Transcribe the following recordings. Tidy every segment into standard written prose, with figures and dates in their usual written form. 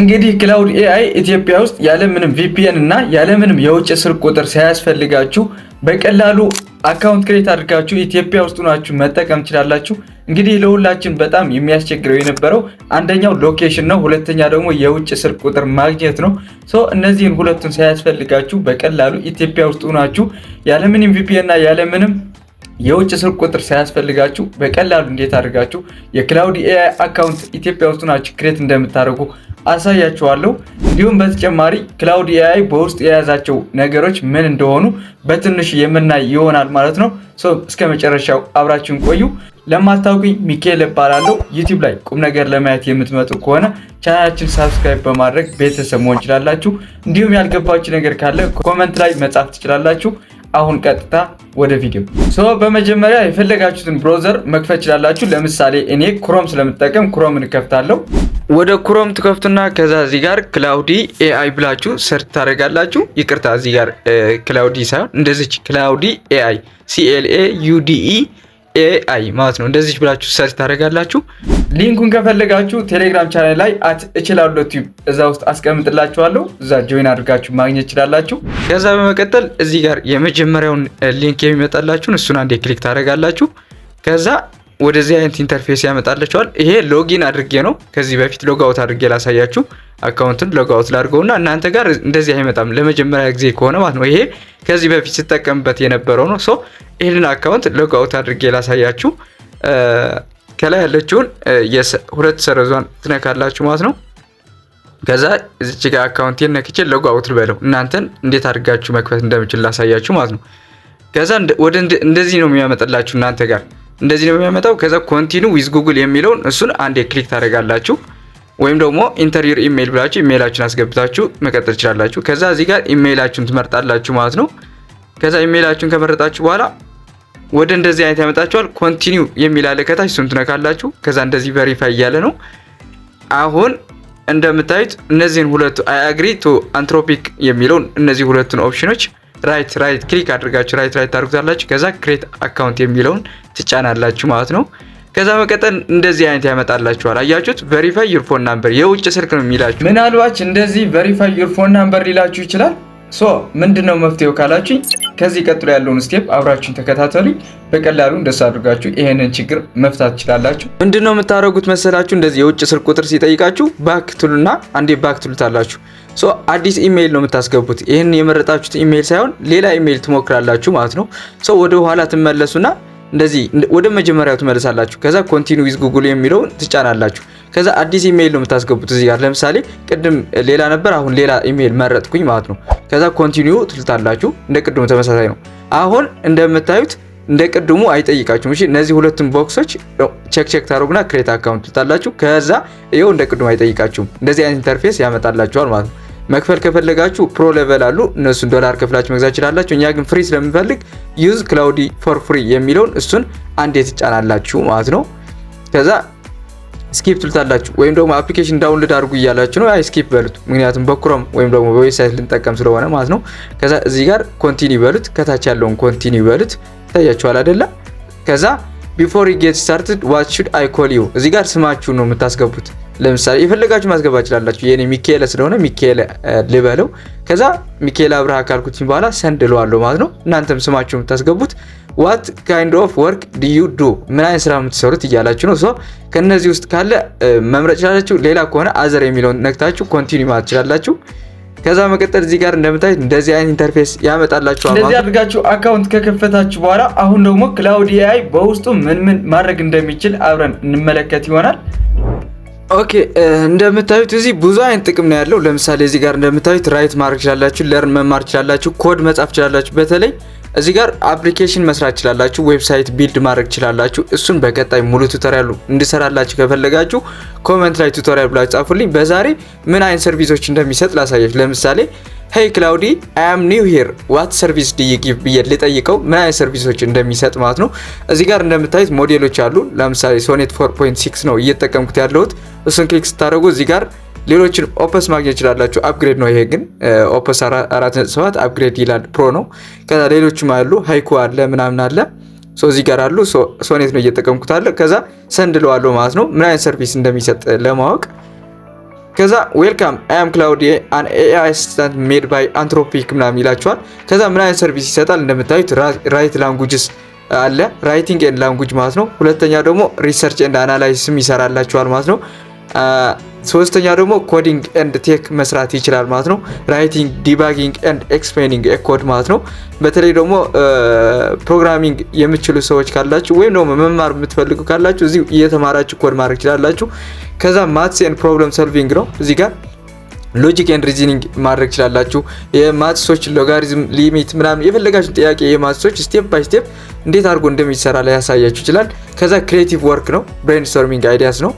እንግዲህ ክላውድ ኤአይ ኢትዮጵያ ውስጥ ያለምንም VPN እና ያለምንም የውጭ ስልክ ቁጥር ሳያስፈልጋችሁ በቀላሉ አካውንት ክሬት አድርጋችሁ ኢትዮጵያ ውስጥ ሆናችሁ መጠቀም ትችላላችሁ። እንግዲህ ለሁላችን በጣም የሚያስቸግረው የነበረው አንደኛው ሎኬሽን ነው፣ ሁለተኛ ደግሞ የውጭ ስልክ ቁጥር ማግኘት ነው። እነዚህን ሁለቱን ሳያስፈልጋችሁ በቀላሉ ኢትዮጵያ ውስጥ ሆናችሁ ያለምንም VPN እና ያለምንም የውጭ ስልክ ቁጥር ሳያስፈልጋችሁ በቀላሉ እንዴት አድርጋችሁ የክላውድ ኤአይ አካውንት ኢትዮጵያ ውስጥ ሆናችሁ ክሬት እንደምታደርጉ አሳያችኋለሁ። እንዲሁም በተጨማሪ ክላውድ ኤአይ በውስጥ የያዛቸው ነገሮች ምን እንደሆኑ በትንሹ የምናይ ይሆናል ማለት ነው። እስከ መጨረሻው አብራችሁን ቆዩ። ለማታውቁኝ ሚካኤል እባላለሁ። ዩቲዩብ ላይ ቁም ነገር ለማየት የምትመጡ ከሆነ ቻናላችን ሰብስክራይብ በማድረግ ቤተሰብ መሆን ትችላላችሁ። እንዲሁም ያልገባችሁ ነገር ካለ ኮሜንት ላይ መጻፍ ትችላላችሁ። አሁን ቀጥታ ወደ ቪዲዮ። በመጀመሪያ የፈለጋችሁትን ብራውዘር መክፈት ትችላላችሁ። ለምሳሌ እኔ ክሮም ስለምጠቀም ክሮምን እከፍታለሁ። ወደ ክሮም ትከፍቱና ከዛ እዚህ ጋር ክላውዲ ኤአይ ብላችሁ ሰርች ታደርጋላችሁ። ይቅርታ እዚህ ጋር ክላውዲ ሳይሆን እንደዚች ክላውዲ ኤአይ CLAUDE AI ማለት ነው። እንደዚህ ብላችሁ ሰርች ታደርጋላችሁ። ሊንኩን ከፈለጋችሁ ቴሌግራም ቻናል ላይ እችላለሁ ቲዩብ እዛ ውስጥ አስቀምጥላችኋለሁ። እዛ ጆይን አድርጋችሁ ማግኘት ትችላላችሁ። ከዛ በመቀጠል እዚህ ጋር የመጀመሪያውን ሊንክ የሚመጣላችሁን እሱን አንዴ ክሊክ ታደርጋላችሁ። ከዛ ወደዚህ አይነት ኢንተርፌስ ያመጣላችኋል። ይሄ ሎጊን አድርጌ ነው ከዚህ በፊት ሎግ አውት አድርጌ ላሳያችሁ። አካውንትን ሎግ አውት ላድርገውና እናንተ ጋር እንደዚህ አይመጣም ለመጀመሪያ ጊዜ ከሆነ ማለት ነው። ይሄ ከዚህ በፊት ስጠቀምበት የነበረው ነው። ይሄንን አካውንት ሎግ አውት አድርጌ ላሳያችሁ። ከላይ ያለችውን የሁለት ሰረዟን ትነካላችሁ ማለት ነው። ከዛ እዚህ ጋር አካውንቴን ነክቼ ሎግ አውት ልበለው እናንተን እንዴት አድርጋችሁ መክፈት እንደምችል ላሳያችሁ ማለት ነው። ከዛ ወደ እንደዚህ ነው የሚያመጣላችሁ እናንተ ጋር እንደዚህ ነው የሚያመጣው። ከዛ ኮንቲኒው ዊዝ ጉግል የሚለውን እሱን አንዴ ክሊክ ታደርጋላችሁ። ወይም ደግሞ ኢንተሪየር ኢሜል ብላችሁ ኢሜላችሁን አስገብታችሁ መቀጠል ትችላላችሁ። ከዛ እዚህ ጋር ኢሜላችሁን ትመርጣላችሁ ማለት ነው። ከዛ ኢሜላችሁን ከመረጣችሁ በኋላ ወደ እንደዚህ አይነት ያመጣችኋል። ኮንቲኒው የሚል አለ ከታች፣ እሱን ትነካላችሁ። ከዛ እንደዚህ ቬሪፋይ እያለ ነው። አሁን እንደምታዩት እነዚህን ሁለቱ አይ አግሪ ቱ አንትሮፒክ የሚለውን እነዚህ ሁለቱን ኦፕሽኖች ራይት ክሊክ አድርጋችሁ ራይት ታደርጉታላችሁ። ከዛ ክሬት አካውንት የሚለውን ትጫናላችሁ ማለት ነው። ከዛ መቀጠል እንደዚህ አይነት ያመጣላችኋል። አያችሁት? ቬሪፋይ ዩር ፎን ናምበር የውጭ ስልክ ነው የሚላችሁ። ምናልባት እንደዚህ ቬሪፋይ ዩር ፎን ናምበር ሊላችሁ ይችላል። ምንድነው መፍትሄው ካላችሁኝ ከዚህ ቀጥሎ ያለውን ስቴፕ አብራችሁን ተከታተሉኝ። በቀላሉ እንደሱ አድርጋችሁ ይሄንን ችግር መፍታት ትችላላችሁ። ምንድነው የምታደርጉት መሰላችሁ? እንደዚህ የውጭ ስልክ ቁጥር ሲጠይቃችሁ ባክ ትሉና አንዴ ባክ ትሉታላችሁ። አዲስ ኢሜይል ነው የምታስገቡት። ይሄን የመረጣችሁት ኢሜይል ሳይሆን ሌላ ኢሜይል ትሞክራላችሁ ማለት ነው። ወደ ኋላ ትመለሱና እንደዚህ ወደ መጀመሪያው ትመለሳላችሁ። ከዛ ኮንቲኒው ዊዝ ጉግል የሚለውን ትጫናላችሁ። ከዛ አዲስ ኢሜይል ነው የምታስገቡት። እዚህ ጋር ለምሳሌ ቅድም ሌላ ነበር፣ አሁን ሌላ ኢሜይል መረጥኩኝ ማለት ነው። ከዛ ኮንቲኒው ትልታላችሁ። እንደ ቅድሙ ተመሳሳይ ነው። አሁን እንደምታዩት እንደ ቅድሙ አይጠይቃችሁም። እሺ እነዚህ ሁለቱም ቦክሶች ቼክ ታደርጉና ክሬት አካውንት ትልታላችሁ። ከዛ ይሄው እንደ ቅድሙ አይጠይቃችሁም። እንደዚህ አይነት ኢንተርፌስ ያመጣላችኋል ማለት ነው። መክፈል ከፈለጋችሁ ፕሮ ሌቨል አሉ፣ እነሱን $1 ከፍላችሁ መግዛት ይችላላችሁ። እኛ ግን ፍሪ ስለምንፈልግ ዩዝ ክላውዲ ፎር ፍሪ የሚለውን እሱን አንዴ ትጫናላችሁ ማለት ነው። ከዛ ስኪፕ ትልታላችሁ። ወይም ደግሞ አፕሊኬሽን ዳውንሎድ አድርጉ እያላችሁ ነው፣ አይ ስኪፕ በሉት፣ ምክንያቱም በክሮም ወይም ደግሞ በዌብሳይት ልንጠቀም ስለሆነ ማለት ነው። ከዛ እዚህ ጋር ኮንቲኒው በሉት፣ ከታች ያለውን ኮንቲኒው በሉት። ታያችኋል አይደለ? ከዛ ቢፎር ዩ ጌት ስታርትድ ዋት ሹድ አይ ኮል ዩ፣ እዚህ ጋር ስማችሁ ነው የምታስገቡት። ለምሳሌ የፈለጋችሁ ማስገባት ይችላልላችሁ። የኔ ሚካኤል ስለሆነ ሚካኤል ልበለው። ከዛ ሚካኤል አብርሃ ካልኩት በኋላ ሰንድ እለዋለሁ ማለት ነው። እናንተም ስማችሁ የምታስገቡት what kind of work do you do፣ ምን አይነት ስራ የምትሰሩት እያላችሁ ነው። ከነዚህ ውስጥ ካለ መምረጥ ይችላልላችሁ። ሌላ ከሆነ አዘር የሚለውን ነክታችሁ ኮንቲኒው ማለት ይችላልላችሁ። ከዛ መቀጠል እዚህ ጋር እንደምታዩት እንደዚህ አይነት ኢንተርፌስ ያመጣላችኋል። እንደዚህ አድርጋችሁ አካውንት ከከፈታችሁ በኋላ አሁን ደግሞ ክላውድ ኤአይ በውስጡ ምን ማድረግ እንደሚችል አብረን እንመለከት ይሆናል። ኦኬ እንደምታዩት እዚህ ብዙ አይነት ጥቅም ነው ያለው። ለምሳሌ እዚህ ጋር እንደምታዩት ራይት ማድረግ ይችላልላችሁ፣ ለርን መማር ይችላልላችሁ፣ ኮድ መጻፍ ይችላልላችሁ። በተለይ እዚህ ጋር አፕሊኬሽን መስራት ይችላልላችሁ፣ ዌብሳይት ቢልድ ማድረግ ይችላልላችሁ። እሱን በቀጣይ ሙሉ ቱቶሪያሉ እንድሰራላችሁ ከፈለጋችሁ ኮሜንት ላይ ቱቶሪያል ብላችሁ ጻፉልኝ። በዛሬ ምን አይነት ሰርቪሶች እንደሚሰጥ ላሳያችሁ። ለምሳሌ ሄይ ክላውዲ አይ አም ኒው ሂር ዋት ሰርቪስ ዱ ዩ ጊቭ ብዬ ልጠይቀው ምን አይነት ሰርቪሶች እንደሚሰጥ ማለት ነው። እዚህ ጋር እንደምታዩት ሞዴሎች አሉ። ለምሳሌ ሶኔት 4.6 ነው እየተጠቀምኩት ያለሁት። እሱን ክሊክ ስታደርጉ እዚህ ጋር ሌሎችን ኦፕስ ማግኘት ይችላልላችሁ። አፕግሬድ ነው ይሄ ግን ኦፕስ 4.7 አፕግሬድ ይላል፣ ፕሮ ነው። ከዛ ሌሎችም አሉ፣ ሃይኮ አለ ምናምን አለ። እዚህ ጋር አሉ። ሶኔት ነው እየተጠቀምኩት አለ። ከዛ ሰንድ ለዋለሁ ማለት ነው ምን አይነት ሰርቪስ እንደሚሰጥ ለማወቅ ከዛ ዌልካም አይ አም ክላውዲ አን ኤአይ አሲስታንት ሜድ ባይ አንትሮፒክ ምናምን ይላችኋል። ከዛ ምን አይነት ሰርቪስ ይሰጣል እንደምታዩት ራይት ላንጉጅስ አለ ራይቲንግ ኤንድ ላንጉጅ ማለት ነው። ሁለተኛ ደግሞ ሪሰርች ኤንድ አናላይሲስም ይሰራላችኋል ማለት ነው። ሶስተኛ ደግሞ ኮዲንግ ኤንድ ቴክ መስራት ይችላል ማለት ነው። ራይቲንግ ዲባጊንግ ኤንድ ኤክስፕሌኒንግ ኮድ ማለት ነው። በተለይ ደግሞ ፕሮግራሚንግ የምትችሉ ሰዎች ካላችሁ ወይም ደግሞ መማር የምትፈልጉ ካላችሁ እዚህ እየተማራችሁ ኮድ ማድረግ ይችላላችሁ። ከዛ ማትስ ኤንድ ፕሮብለም ሶልቪንግ ነው። እዚህ ጋር ሎጂክ ኤንድ ሪዝኒንግ ማድረግ ይችላላችሁ። የማትሶች ሎጋሪዝም ሊሚት ምናምን የፈለጋችሁ ጥያቄ የማትሶች ስቴፕ ባይ ስቴፕ እንዴት አድርጎ እንደሚሰራ ላይ ያሳያችሁ ይችላል። ከዛ ክሬቲቭ ወርክ ነው። ብሬንስቶርሚንግ አይዲያስ ነው።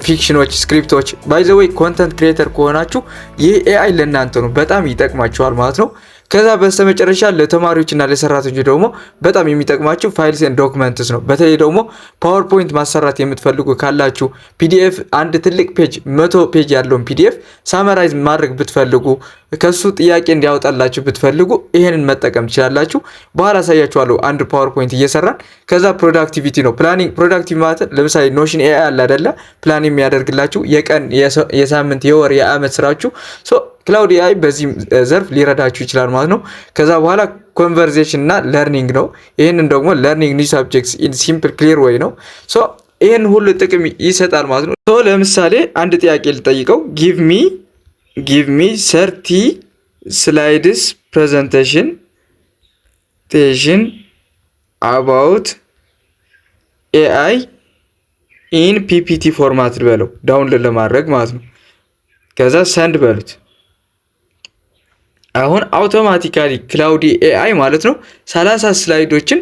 ፊክሽኖች፣ ስክሪፕቶች ባይ ዘ ወይ ኮንተንት ክሪኤተር ከሆናችሁ ይህ ኤአይ ለእናንተ ነው፣ በጣም ይጠቅማችኋል ማለት ነው። ከዛ በስተመጨረሻ ለተማሪዎችና ለሰራተኞች ደግሞ በጣም የሚጠቅማችሁ ፋይልስ ኤንድ ዶክመንትስ ነው። በተለይ ደግሞ ፓወርፖይንት ማሰራት የምትፈልጉ ካላችሁ ፒዲኤፍ አንድ ትልቅ ፔጅ 100 ፔጅ ያለውን ፒዲኤፍ ሳመራይዝ ማድረግ ብትፈልጉ ከሱ ጥያቄ እንዲያወጣላችሁ ብትፈልጉ ይሄንን መጠቀም ትችላላችሁ። በኋላ አሳያችኋለሁ አንድ ፓወርፖይንት እየሰራን። ከዛ ፕሮዳክቲቪቲ ነው። ፕላኒንግ ፕሮዳክቲቭ ማለት ለምሳሌ ኖሽን ኤአይ አለ አይደለ? ፕላን የሚያደርግላችሁ የቀን የሳምንት የወር የአመት ስራችሁ ክላውድ ኤአይ በዚህ ዘርፍ ሊረዳችሁ ይችላል ማለት ነው። ከዛ በኋላ ኮንቨርሴሽን እና ለርኒንግ ነው። ይህንን ደግሞ ለርኒንግ ኒው ሳብጀክትስ ኢን ሲምፕል ክሊር ወይ ነው። ይህን ሁሉ ጥቅም ይሰጣል ማለት ነው። ለምሳሌ አንድ ጥያቄ ልጠይቀው። ጊቭ ሚ 30 ስላይድስ ፕሬዘንቴሽን አባውት ኤአይ ኢን ፒፒቲ ፎርማት በለው ዳውንሎድ ለማድረግ ማለት ነው። ከዛ ሰንድ በሉት። አሁን አውቶማቲካሊ ክላውዲ ኤአይ ማለት ነው 30 ስላይዶችን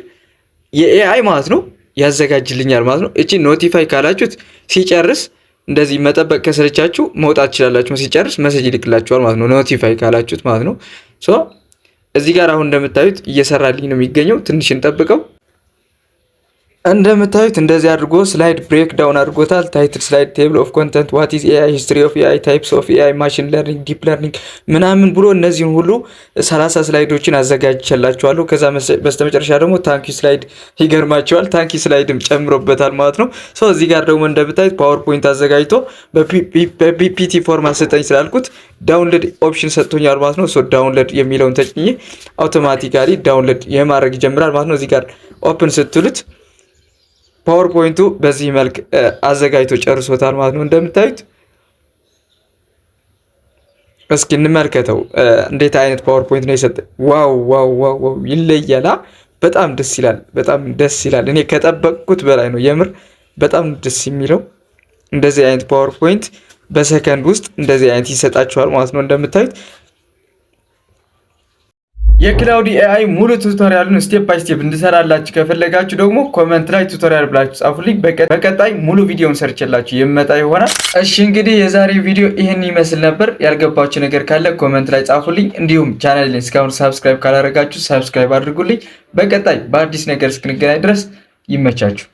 የኤአይ ማለት ነው ያዘጋጅልኛል ማለት ነው። እቺ ኖቲፋይ ካላችሁት ሲጨርስ እንደዚህ መጠበቅ ከሰለቻችሁ መውጣት ትችላላችሁ። ሲጨርስ ሜሴጅ ይልክላችኋል ማለት ነው፣ ኖቲፋይ ካላችሁት ማለት ነው። እዚህ ጋር አሁን እንደምታዩት እየሰራልኝ ነው የሚገኘው። ትንሽ እንጠብቀው። እንደምታዩት እንደዚህ አድርጎ ስላይድ ብሬክ ዳውን አድርጎታል። ታይትል ስላይድ፣ ቴብል ኦፍ ኮንተንት፣ ዋት ኢዝ ኤአይ፣ ሂስትሪ ኦፍ ኤአይ፣ ታይፕስ ኦፍ ኤአይ፣ ማሽን ለርኒንግ፣ ዲፕ ለርኒንግ ምናምን ብሎ እነዚህን ሁሉ 30 ስላይዶችን አዘጋጅቼላችኋለሁ። ከዛ በስተመጨረሻ ደግሞ ታንኪ ስላይድ ይገርማቸዋል። ታንኪ ስላይድም ጨምሮበታል ማለት ነው። እዚህ ጋር ደግሞ እንደምታዩት ፓወርፖይንት አዘጋጅቶ በፒፒቲ ፎርማት ስጠኝ ስላልኩት ዳውንሎድ ኦፕሽን ሰጥቶኛል ማለት ነው። ዳውንሎድ የሚለውን ተጭኜ አውቶማቲካሊ ዳውንሎድ የማድረግ ይጀምራል ማለት ነው። እዚህ ጋር ኦፕን ስትሉት ፓወርፖይንቱ በዚህ መልክ አዘጋጅቶ ጨርሶታል ማለት ነው። እንደምታዩት እስኪ እንመልከተው እንዴት አይነት ፓወርፖይንት ነው የሰጠ። ዋው ዋው ዋው ይለያል። በጣም ደስ ይላል። በጣም ደስ ይላል። እኔ ከጠበቅኩት በላይ ነው የምር። በጣም ደስ የሚለው እንደዚህ አይነት ፓወርፖይንት በሰከንድ ውስጥ እንደዚህ አይነት ይሰጣችኋል ማለት ነው። እንደምታዩት የክላውድ ኤአይ ሙሉ ቱቶሪያሉን ስቴፕ ባይ ስቴፕ እንድሰራላችሁ ከፈለጋችሁ ደግሞ ኮሜንት ላይ ቱቶሪያል ብላችሁ ጻፉልኝ። በቀጣይ ሙሉ ቪዲዮን ሰርችላችሁ የመጣ ይሆናል። እሺ እንግዲህ የዛሬ ቪዲዮ ይህን ይመስል ነበር። ያልገባችሁ ነገር ካለ ኮሜንት ላይ ጻፉልኝ። እንዲሁም ቻናሌን እስካሁን ሰብስክራይብ ካላደረጋችሁ ሰብስክራይብ አድርጉልኝ። በቀጣይ በአዲስ ነገር እስክንገናኝ ድረስ ይመቻችሁ።